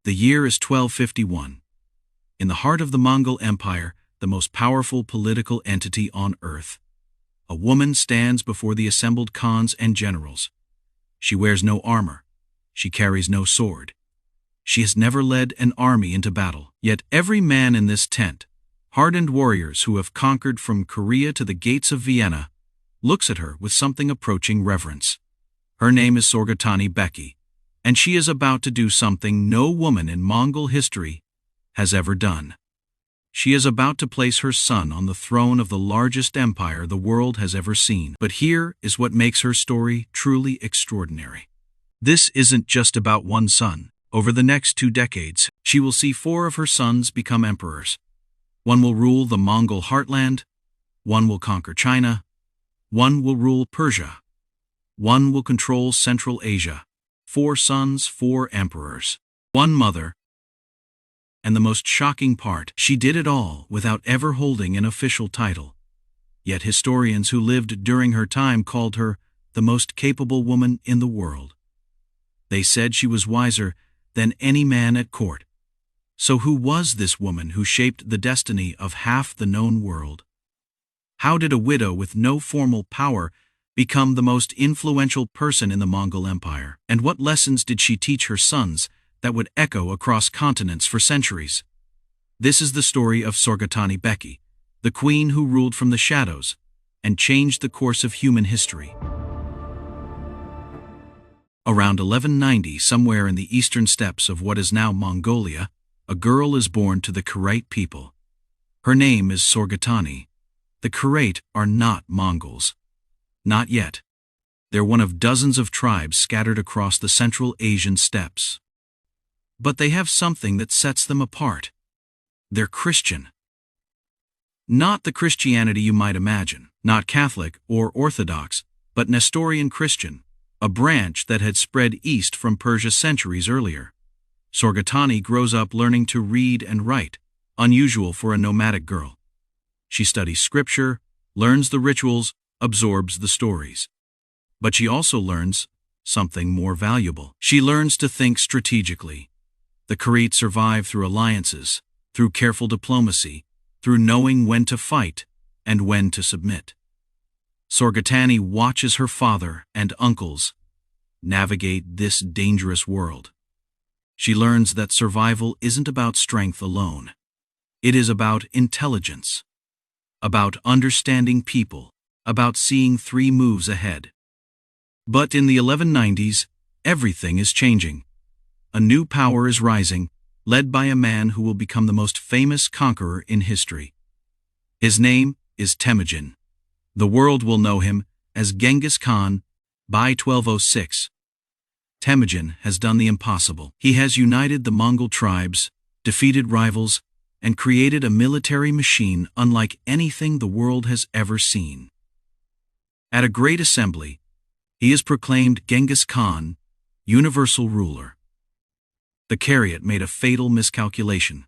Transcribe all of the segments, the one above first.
The year is 1251. In the heart of the Mongol Empire, the most powerful political entity on earth, a woman stands before the assembled khans and generals. She wears no armor. She carries no sword. She has never led an army into battle. Yet every man in this tent, hardened warriors who have conquered from Korea to the gates of Vienna, looks at her with something approaching reverence. Her name is Sorghaghtani Beki, and she is about to do something no woman in Mongol history has ever done. She is about to place her son on the throne of the largest empire the world has ever seen. But here is what makes her story truly extraordinary. This isn't just about one son. Over the next 2 decades, she will see 4 of her sons become emperors. One will rule the Mongol heartland, one will conquer China, one will rule Persia, one will control Central Asia. 4 sons, 4 emperors, 1 mother. And the most shocking part, she did it all without ever holding an official title. Yet historians who lived during her time called her the most capable woman in the world. They said she was wiser than any man at court. So who was this woman who shaped the destiny of half the known world? How did a widow with no formal power become the most influential person in the Mongol Empire? And what lessons did she teach her sons that would echo across continents for centuries? This is the story of Sorghaghtani Beki, the queen who ruled from the shadows and changed the course of human history. Around 1190, somewhere in the eastern steppes of what is now Mongolia, a girl is born to the Karaite people. Her name is Sorghaghtani. The Karaite are not Mongols. Not yet. They're one of dozens of tribes scattered across the Central Asian steppes. But they have something that sets them apart. They're Christian. Not the Christianity you might imagine, not Catholic or Orthodox, but Nestorian Christian, a branch that had spread east from Persia centuries earlier. Sorghaghtani grows up learning to read and write, unusual for a nomadic girl. She studies scripture, learns the rituals, absorbs the stories. But she also learns something more valuable. She learns to think strategically. The Karaite survive through alliances, through careful diplomacy, through knowing when to fight and when to submit. Sorghaghtani watches her father and uncles navigate this dangerous world. She learns that survival isn't about strength alone. It is about intelligence, about understanding people, about seeing 3 moves ahead. But in the 1190s, everything is changing. A new power is rising, led by a man who will become the most famous conqueror in history. His name is Temujin. The world will know him as Genghis Khan by 1206. Temujin has done the impossible. He has united the Mongol tribes, defeated rivals, and created a military machine unlike anything the world has ever seen. At a great assembly, he is proclaimed Genghis Khan, universal ruler. The Karaite made a fatal miscalculation.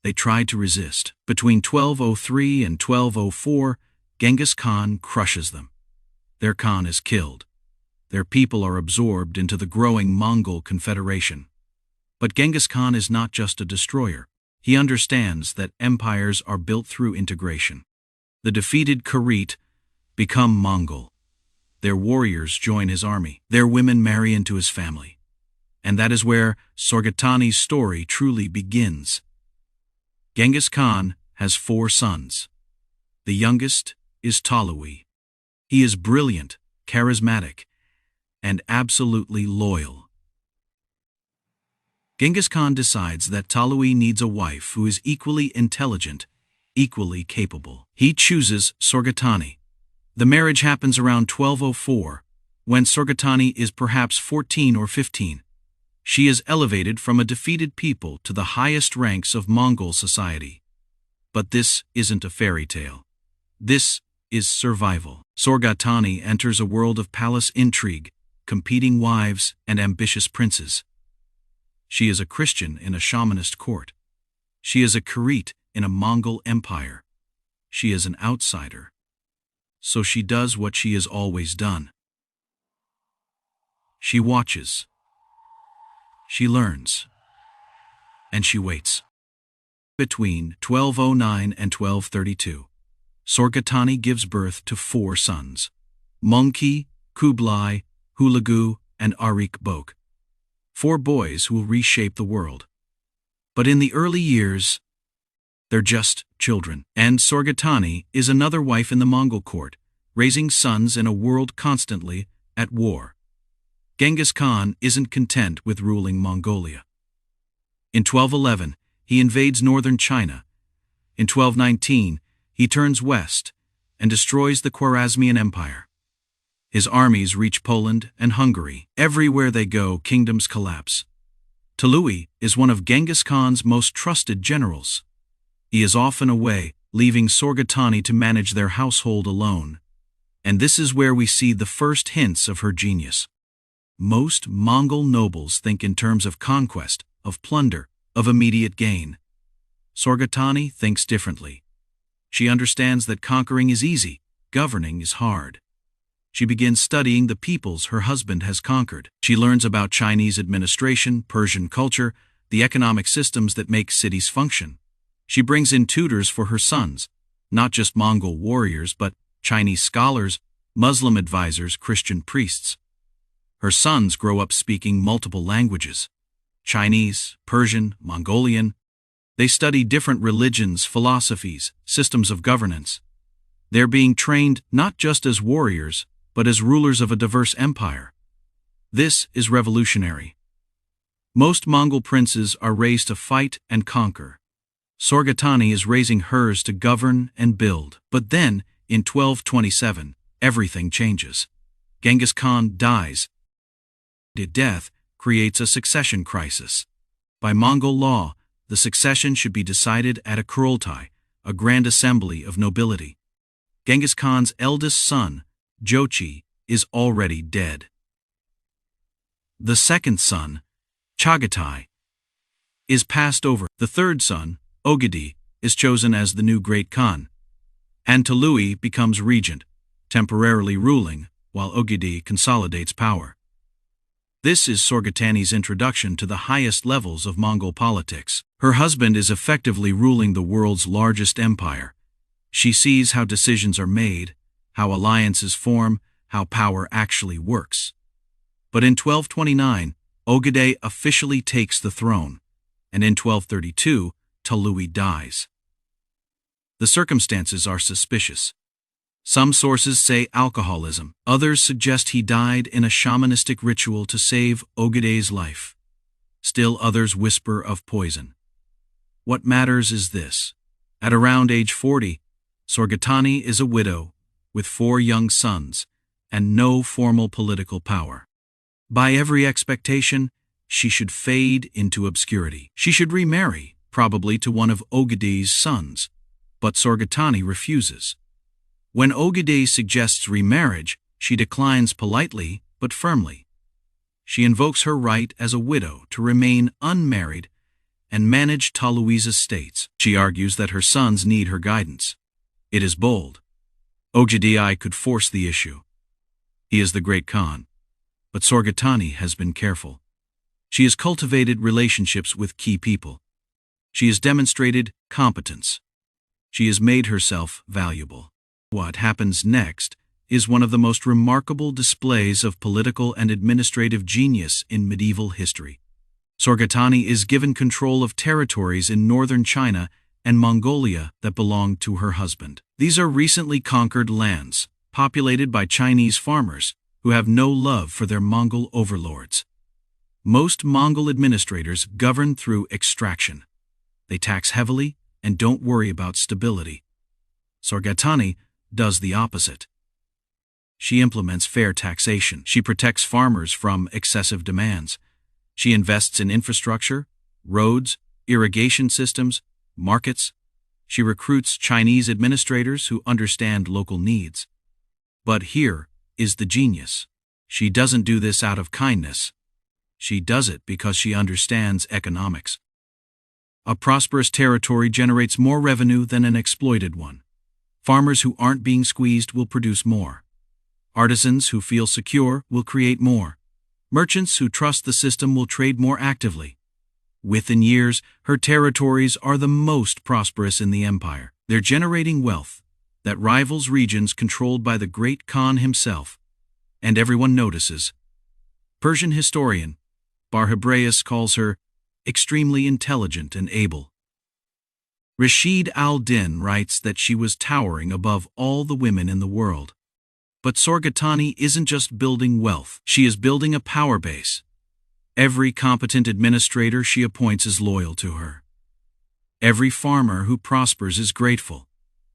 They tried to resist. Between 1203 and 1204, Genghis Khan crushes them. Their Khan is killed. Their people are absorbed into the growing Mongol Confederation. But Genghis Khan is not just a destroyer. He understands that empires are built through integration. The defeated Karaite become Mongol. Their warriors join his army. Their women marry into his family. And that is where Sorghaghtani's story truly begins. Genghis Khan has 4 sons. The youngest is Tolui. He is brilliant, charismatic, and absolutely loyal. Genghis Khan decides that Tolui needs a wife who is equally intelligent, equally capable. He chooses Sorghaghtani. The marriage happens around 1204, when Sorghaghtani is perhaps 14 or 15. She is elevated from a defeated people to the highest ranks of Mongol society. But this isn't a fairy tale. This is survival. Sorghaghtani enters a world of palace intrigue, competing wives, and ambitious princes. She is a Christian in a shamanist court. She is a Karaite in a Mongol empire. She is an outsider. So she does what she has always done. She watches. She learns. and she waits. Between 1209 and 1232, Sorghaghtani gives birth to 4 sons: Mongki, Kublai, Hulagu, and Arik-Bok. 4 boys who will reshape the world. But in the early years, they're just children. And Sorghaghtani is another wife in the Mongol court, raising sons in a world constantly at war. Genghis Khan isn't content with ruling Mongolia. In 1211, he invades northern China. In 1219, he turns west and destroys the Khwarezmian Empire. His armies reach Poland and Hungary. Everywhere they go, kingdoms collapse. Tolui is one of Genghis Khan's most trusted generals. He is often away, leaving Sorghaghtani to manage their household alone. And this is where we see the first hints of her genius. Most Mongol nobles think in terms of conquest, of plunder, of immediate gain. Sorghaghtani thinks differently. She understands that conquering is easy, governing is hard. She begins studying the peoples her husband has conquered. She learns about Chinese administration, Persian culture, the economic systems that make cities function. She brings in tutors for her sons, not just Mongol warriors, but Chinese scholars, Muslim advisors, Christian priests. Her sons grow up speaking multiple languages: Chinese, Persian, Mongolian. They study different religions, philosophies, systems of governance. They're being trained not just as warriors, but as rulers of a diverse empire. This is revolutionary. Most Mongol princes are raised to fight and conquer. Sorghaghtani is raising hers to govern and build. But then, in 1227, everything changes. Genghis Khan dies. Death creates a succession crisis. By Mongol law, the succession should be decided at a Kurultai, a grand assembly of nobility. Genghis Khan's eldest son, Jochi, is already dead. The second son, Chagatai, is passed over. The third son, Ogedei, is chosen as the new great Khan. And Tolui becomes regent, temporarily ruling, while Ogedei consolidates power. This is Sorghaghtani's introduction to the highest levels of Mongol politics. Her husband is effectively ruling the world's largest empire. She sees how decisions are made, how alliances form, how power actually works. But in 1229, Ogedei officially takes the throne, and in 1232, Tolui dies. The circumstances are suspicious. Some sources say alcoholism. Others suggest he died in a shamanistic ritual to save Ogedei's life. Still others whisper of poison. What matters is this: at around age 40, Sorghaghtani is a widow, with 4 young sons, and no formal political power. By every expectation, she should fade into obscurity. She should remarry, probably to one of Ogedei's sons, but Sorghaghtani refuses. When Ogedei suggests remarriage, she declines politely but firmly. She invokes her right as a widow to remain unmarried and manage Tolui's estates. She argues that her sons need her guidance. It is bold. Ogedei could force the issue. He is the great Khan. But Sorghaghtani has been careful. She has cultivated relationships with key people. She has demonstrated competence. She has made herself valuable. What happens next is one of the most remarkable displays of political and administrative genius in medieval history. Sorghaghtani is given control of territories in northern China and Mongolia that belonged to her husband. These are recently conquered lands, populated by Chinese farmers who have no love for their Mongol overlords. Most Mongol administrators govern through extraction. They tax heavily and don't worry about stability. Sorghaghtani does the opposite. She implements fair taxation. She protects farmers from excessive demands. She invests in infrastructure, roads, irrigation systems, markets. She recruits Chinese administrators who understand local needs. But here is the genius. She doesn't do this out of kindness. She does it because she understands economics. A prosperous territory generates more revenue than an exploited one. Farmers who aren't being squeezed will produce more. Artisans who feel secure will create more. Merchants who trust the system will trade more actively. Within years, her territories are the most prosperous in the empire. They're generating wealth that rivals regions controlled by the great Khan himself. And everyone notices. Persian historian Barhebraeus calls her extremely intelligent and able. Rashid al-Din writes that she was towering above all the women in the world. But Sorghaghtani isn't just building wealth, she is building a power base. Every competent administrator she appoints is loyal to her. Every farmer who prospers is grateful.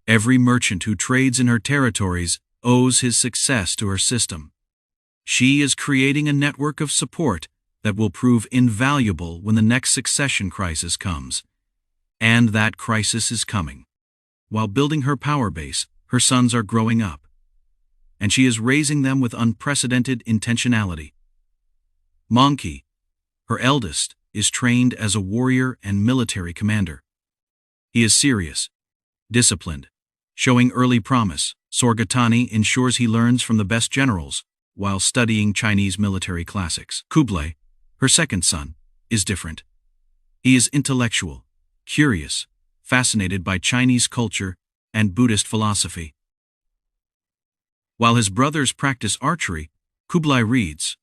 Every merchant who trades in her territories owes his success to her system. She is creating a network of support that will prove invaluable when the next succession crisis comes. And that crisis is coming. While building her power base, her sons are growing up. And she is raising them with unprecedented intentionality. Mongol, her eldest, is trained as a warrior and military commander. He is serious, disciplined, showing early promise. Sorghaghtani ensures he learns from the best generals while studying Chinese military classics. Kublai, her second son, is different. He is intellectual, curious, fascinated by Chinese culture and Buddhist philosophy. While his brothers practice archery, Kublai reads.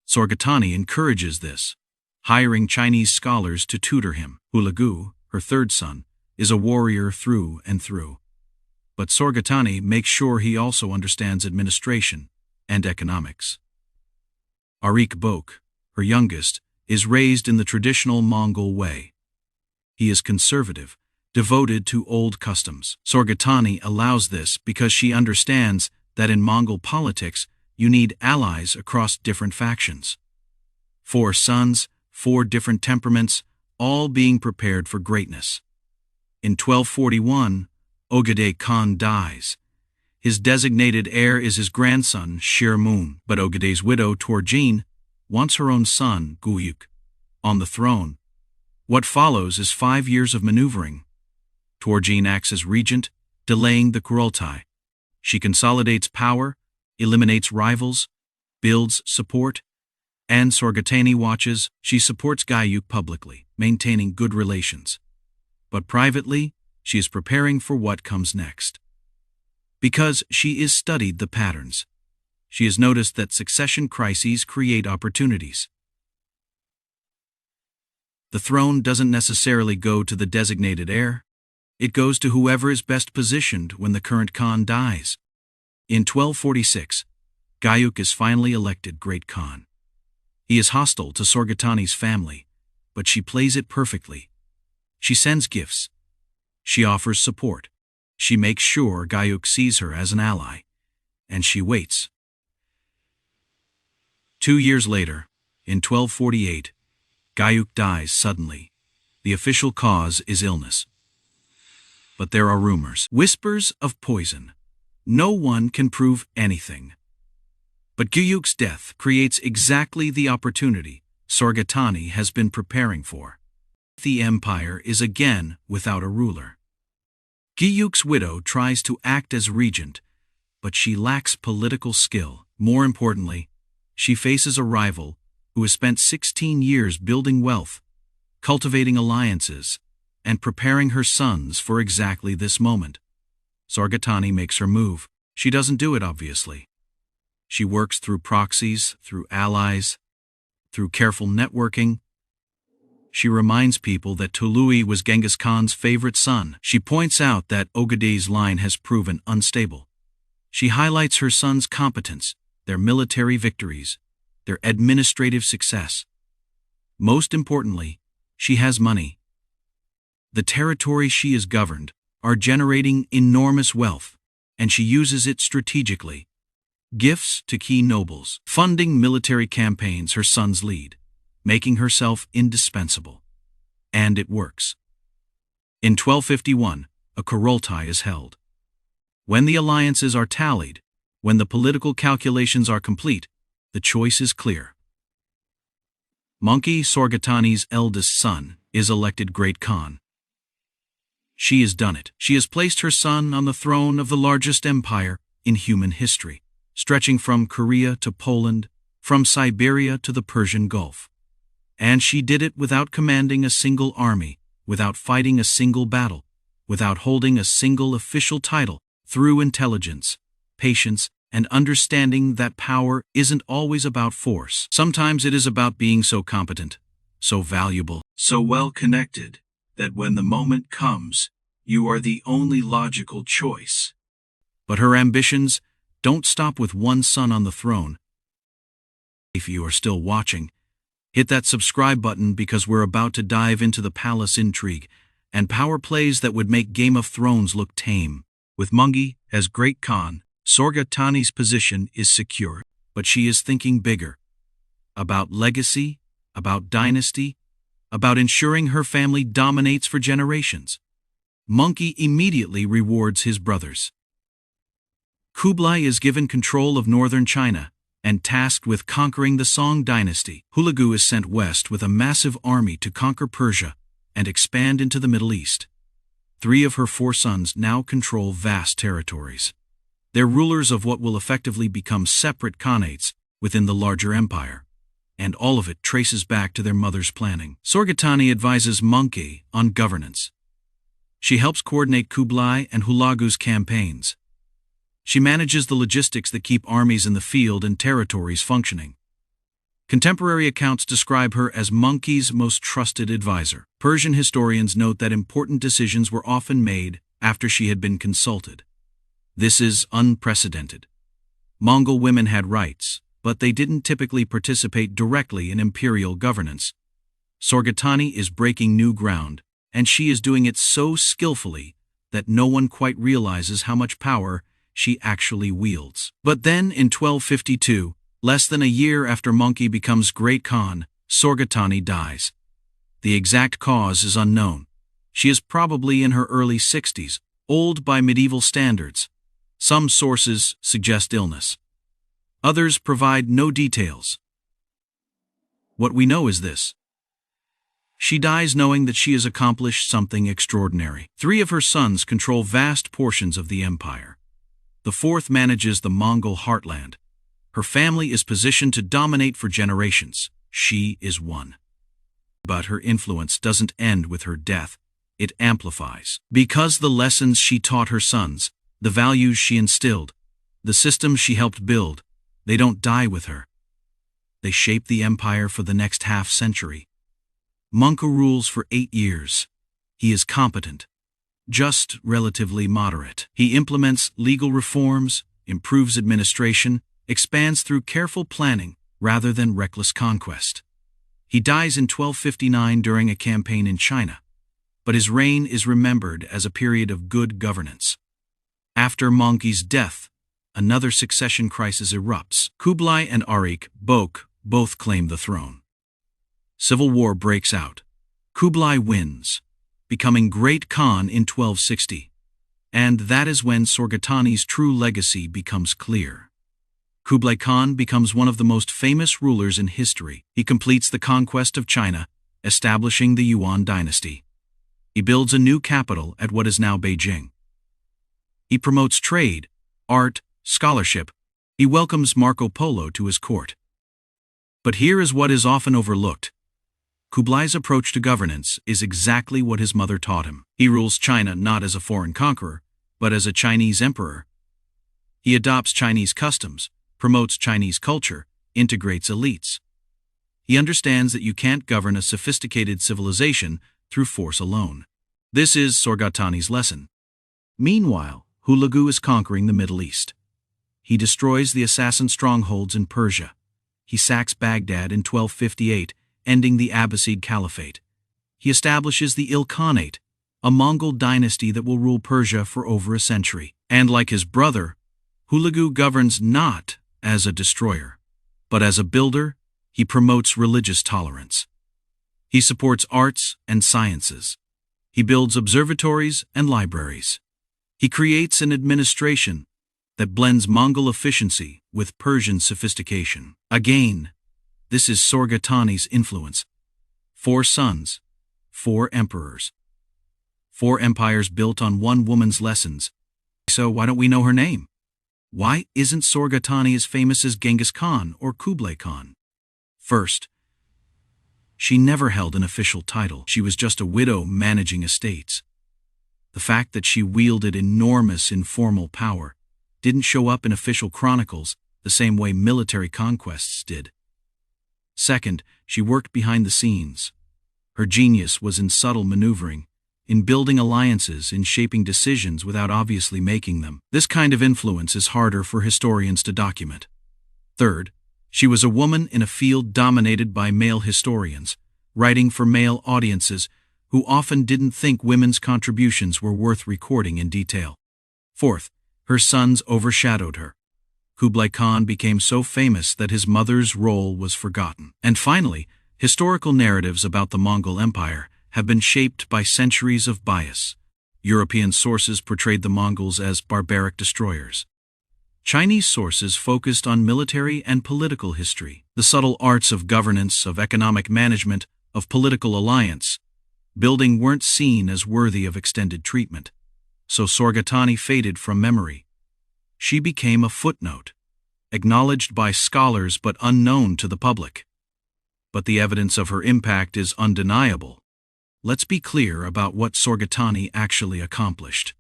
Sorghaghtani encourages this, hiring Chinese scholars to tutor him. Hulagu, her third son, is a warrior through and through. But Sorghaghtani makes sure he also understands administration and economics. Arik Bok, her youngest, is raised in the traditional Mongol way. He is conservative, devoted to old customs. Sorghaghtani allows this because she understands that in Mongol politics, you need allies across different factions. 4 sons, 4 different temperaments, all being prepared for greatness. In 1241, Kublai Khan dies. His designated heir is his grandson, Shirmun, but Kublai's widow, Torjin, wants her own son, Guyuk, on the throne. What follows is 5 years of maneuvering. Torjin acts as regent, delaying the Kurultai. She consolidates power, eliminates rivals, builds support, and Sorghaghtani watches. She supports Guyuk publicly, maintaining good relations. But privately, she is preparing for what comes next. Because she is studied the patterns, she has noticed that succession crises create opportunities. The throne doesn't necessarily go to the designated heir. It goes to whoever is best positioned when the current Khan dies. In 1246, Guyuk is finally elected Great Khan. He is hostile to Sorghaghtani's family, but she plays it perfectly. She sends gifts. She offers support. She makes sure Guyuk sees her as an ally. And she waits. 2 years later, in 1248, Guyuk dies suddenly. The official cause is illness. But there are rumors, whispers of poison. No one can prove anything. But Guyuk's death creates exactly the opportunity Sorghaghtani has been preparing for. The empire is again without a ruler. Guyuk's widow tries to act as regent, but she lacks political skill. More importantly, she faces a rival who has spent 16 years building wealth, cultivating alliances, and preparing her sons for exactly this moment. Sorghaghtani makes her move. She doesn't do it obviously. She works through proxies, through allies, through careful networking. She reminds people that Tului was Genghis Khan's favorite son. She points out that Kublai's line has proven unstable. She highlights her son's competence, their military victories, their administrative success. Most importantly, she has money. The territories she has governed are generating enormous wealth, and she uses it strategically. Gifts to key nobles, funding military campaigns her sons lead, making herself indispensable. And it works. In 1251, a Kurultai is held. When the alliances are tallied, when the political calculations are complete, the choice is clear. Mongol Sorghaghtani's eldest son is elected Great Khan. She has done it. She has placed her son on the throne of the largest empire in human history, stretching from Korea to Poland, from Siberia to the Persian Gulf. And she did it without commanding a single army, without fighting a single battle, without holding a single official title, through intelligence, patience, and understanding that power isn't always about force. Sometimes it is about being so competent, so valuable, so well connected, that when the moment comes, you are the only logical choice. But her ambitions don't stop with one son on the throne. If you are still watching, hit that subscribe button because we're about to dive into the palace intrigue and power plays that would make Game of Thrones look tame. With Mongol as Great Khan, Sorghaghtani's position is secure, but she is thinking bigger. About legacy, about dynasty, about ensuring her family dominates for generations. Mongol immediately rewards his brothers. Kublai is given control of northern China and tasked with conquering the Song dynasty. Hulagu is sent west with a massive army to conquer Persia and expand into the Middle East. 3 of her 4 sons now control vast territories. They're rulers of what will effectively become separate khanates within the larger empire, and all of it traces back to their mother's planning. Sorghaghtani advises Mongol on governance. She helps coordinate Kublai and Hulagu's campaigns. She manages the logistics that keep armies in the field and territories functioning. Contemporary accounts describe her as Mongol's most trusted advisor. Persian historians note that important decisions were often made after she had been consulted. This is unprecedented. Mongol women had rights, but they didn't typically participate directly in imperial governance. Sorghaghtani is breaking new ground, and she is doing it so skillfully that no one quite realizes how much power she actually wields. But then, in 1252, less than a year after Mongol becomes Great Khan, Sorghaghtani dies. The exact cause is unknown. She is probably in her early 60s, old by medieval standards. Some sources suggest illness. Others provide no details. What we know is this: she dies knowing that she has accomplished something extraordinary. 3 of her sons control vast portions of the empire. The 4th manages the Mongol heartland. Her family is positioned to dominate for generations. She is one. But her influence doesn't end with her death. It amplifies. Because the lessons she taught her sons, the values she instilled, the systems she helped build, they don't die with her. They shape the empire for the next half-century. Mongol rules for 8 years. He is competent, just relatively moderate. He implements legal reforms, improves administration, expands through careful planning rather than reckless conquest. He dies in 1259 during a campaign in China, but his reign is remembered as a period of good governance. After Mongol's death, another succession crisis erupts. Kublai and Arik both claim the throne. Civil war breaks out. Kublai wins, becoming Great Khan in 1260. And that is when Sorghaghtani's true legacy becomes clear. Kublai Khan becomes one of the most famous rulers in history. He completes the conquest of China, establishing the Yuan dynasty. He builds a new capital at what is now Beijing. He promotes trade, art, scholarship. He welcomes Marco Polo to his court. But here is what is often overlooked. Kublai's approach to governance is exactly what his mother taught him. He rules China not as a foreign conqueror, but as a Chinese emperor. He adopts Chinese customs, promotes Chinese culture, integrates elites. He understands that you can't govern a sophisticated civilization through force alone. This is Sorghaghtani's lesson. Meanwhile, Hulagu is conquering the Middle East. He destroys the assassin strongholds in Persia. He sacks Baghdad in 1258, ending the Abbasid Caliphate. He establishes the Ilkhanate, a Mongol dynasty that will rule Persia for over a century. And like his brother, Hulagu governs not as a destroyer, but as a builder. He promotes religious tolerance. He supports arts and sciences. He builds observatories and libraries. He creates an administration that blends Mongol efficiency with Persian sophistication. Again, this is Sorghaghtani's influence. 4 sons, 4 emperors. 4 empires built on one woman's lessons. So why don't we know her name? Why isn't Sorghaghtani as famous as Genghis Khan or Kublai Khan? First, She never held an official title. She was just a widow managing estates. The fact that she wielded enormous informal power didn't show up in official chronicles the same way military conquests did. Second, she worked behind the scenes. Her genius was in subtle maneuvering, in building alliances, in shaping decisions without obviously making them. This kind of influence is harder for historians to document. Third, she was a woman in a field dominated by male historians, writing for male audiences who often didn't think women's contributions were worth recording in detail. Fourth, her sons overshadowed her. Kublai Khan became so famous that his mother's role was forgotten. And finally, historical narratives about the Mongol Empire have been shaped by centuries of bias. European sources portrayed the Mongols as barbaric destroyers. Chinese sources focused on military and political history, the subtle arts of governance, of economic management, of political alliance. Building weren't seen as worthy of extended treatment, so Sorghaghtani faded from memory. She became a footnote, acknowledged by scholars but unknown to the public. But the evidence of her impact is undeniable. Let's be clear about what Sorghaghtani actually accomplished.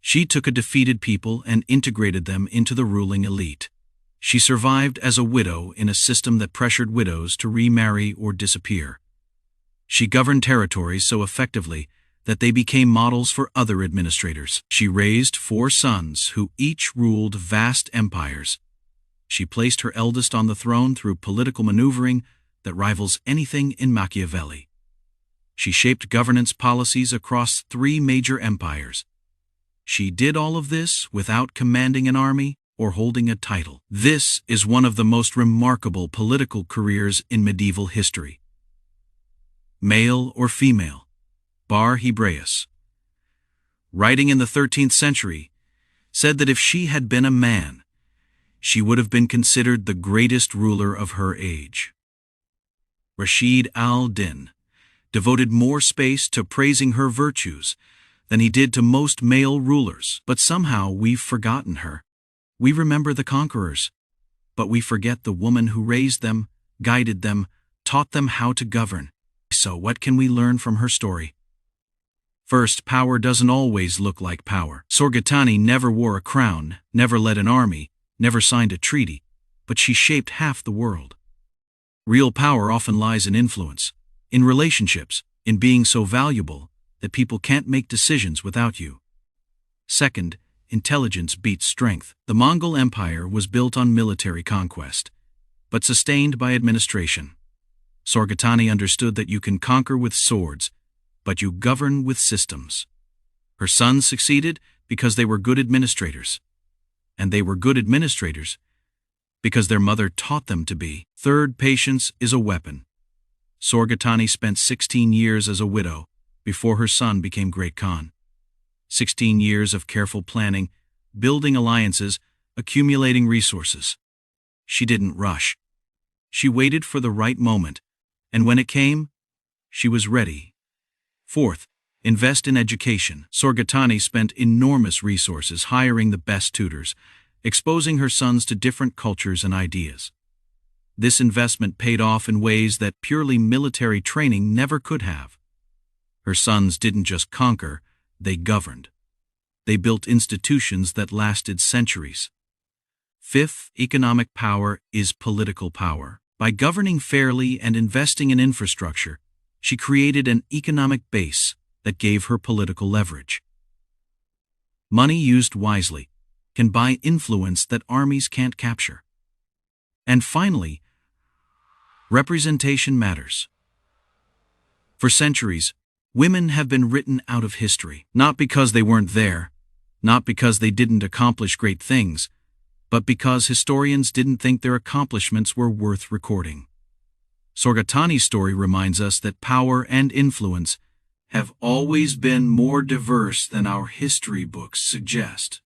She took a defeated people and integrated them into the ruling elite. She survived as a widow in a system that pressured widows to remarry or disappear. She governed territories so effectively that they became models for other administrators. She raised 4 sons who each ruled vast empires. She placed her eldest on the throne through political maneuvering that rivals anything in Machiavelli. She shaped governance policies across 3 major empires. She did all of this without commanding an army or holding a title. This is one of the most remarkable political careers in medieval history. Male or female, Bar Hebraeus, writing in the 13th century, said that if she had been a man, she would have been considered the greatest ruler of her age. Rashid al-Din devoted more space to praising her virtues than he did to most male rulers. But somehow we've forgotten her. We remember the conquerors, but we forget the woman who raised them, guided them, taught them how to govern. So what can we learn from her story? First, power doesn't always look like power. Sorghaghtani never wore a crown, never led an army, never signed a treaty, but she shaped half the world. Real power often lies in influence, in relationships, in being so valuable that people can't make decisions without you. Second, intelligence beats strength. The Mongol Empire was built on military conquest, but sustained by administration. Sorghaghtani understood that you can conquer with swords, but you govern with systems. Her sons succeeded because they were good administrators, and they were good administrators because their mother taught them to be. Third, patience is a weapon. Sorghaghtani spent 16 years as a widow before her son became great Khan. 16 years of careful planning, building alliances, accumulating resources. She didn't rush. She waited for the right moment, and when it came, she was ready. Fourth, invest in education. Sorghaghtani spent enormous resources hiring the best tutors, exposing her sons to different cultures and ideas. This investment paid off in ways that purely military training never could have. Her sons didn't just conquer, they governed. They built institutions that lasted centuries. Fifth, economic power is political power. By governing fairly and investing in infrastructure, she created an economic base that gave her political leverage. Money used wisely can buy influence that armies can't capture. And finally, representation matters. For centuries, women have been written out of history, not because they weren't there, not because they didn't accomplish great things, but because historians didn't think their accomplishments were worth recording. Sorghaghtani's story reminds us that power and influence have always been more diverse than our history books suggest.